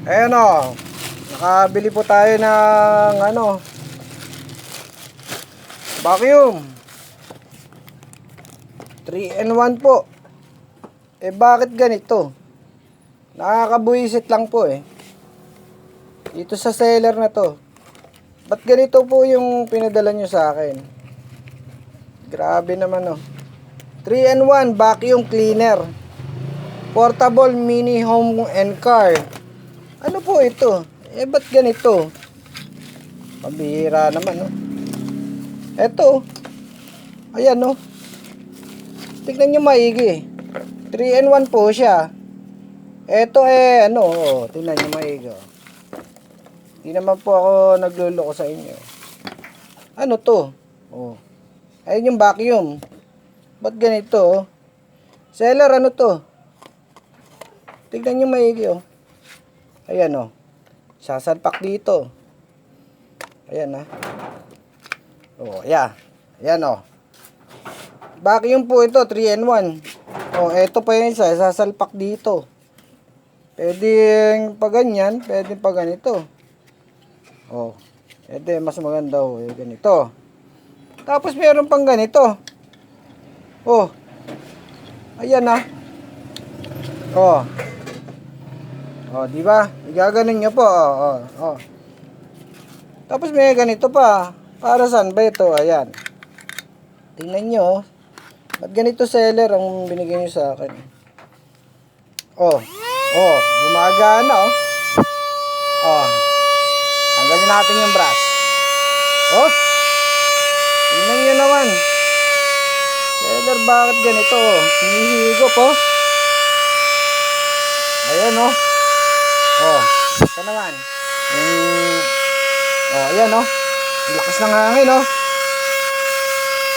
Ayan o. Nakabili po tayo ng vacuum. 3-in-1 po. Bakit ganito? Nakakabuisit lang po dito sa seller na to. Ba't ganito po yung pinadala nyo sa akin? Grabe naman 3-in-1 vacuum cleaner. Portable mini home and car. Ano po ito? Ba't ganito? Pambihira naman Eto. Ayan tignan nyo maigi. 3-in-1 po siya. Eto tingnan nyo maigi. Hindi naman po ako nagluloko sa inyo. Ano to? Ayun yung vacuum. Ba't ganito? Seller, ano to? Tignan nyo maigi Ayan sasalpak dito. Ayan Ayan vacuum po ito, 3-in-1. Ito pa yun isa, sasalpak dito. Pwedeng pa ganyan, pwedeng pa ganito. Ito mas maganda ganito. Tapos meron pang ganito. Ayan di ba? Igaganon nyo po. Tapos may ganito pa. Para saan ba ito? Ayan. Tingnan nyo. Ba't ganito seller ang binigay nyo sa akin? Gumagana tanggalin natin yung brush. Tingnan nyo naman. Seller, bakit ganito? Hinihigop Ayan ito naman. Ayan ang lakas ng hangin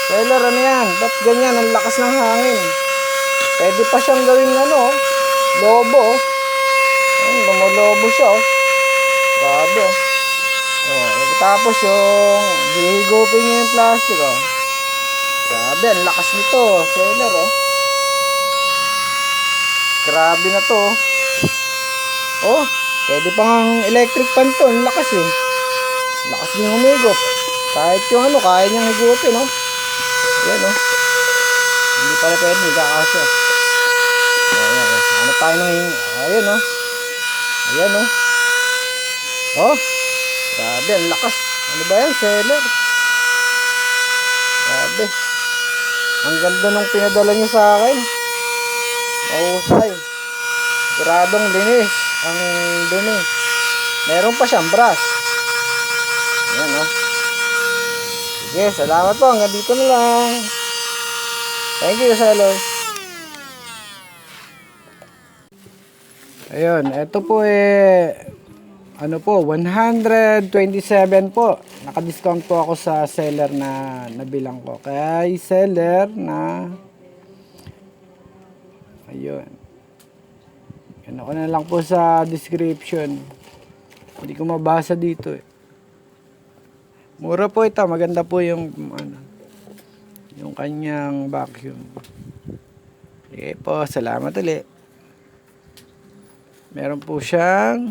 Seller, ano yan? Ba't ganyan? Ang lakas ng hangin. Pwede pa siyang gawing lobo lumolobo siya Grabe tapos yung hihigupin niya yung plastic Grabe, ang lakas nito seller Grabe na to pwede pang electric pan to. Ang lakas lakas din humigop. Kahit yung kaya niyang higupin Ayan hindi pala pwede, kakasya. Ano tayo ayan Ayan grabe, ang lakas. Ano ba yan, seller? Grabe. Ang ganda nung pinadala niyo sa akin. Mahusay. Gradong linis. Ang dumi. Meron pa siyang brush. Ayan Sige, salamat po. Hanggang dito na lang. Thank you, seller. Ayun, ito po 127 po. Naka-discount po ako sa seller na nabilang ko. Kay seller na ayun. Ano ko na lang po sa description. Hindi ko mabasa dito Mura po ito. Maganda po yung yung kanyang vacuum. Sige po, salamat ulit. Meron po siyang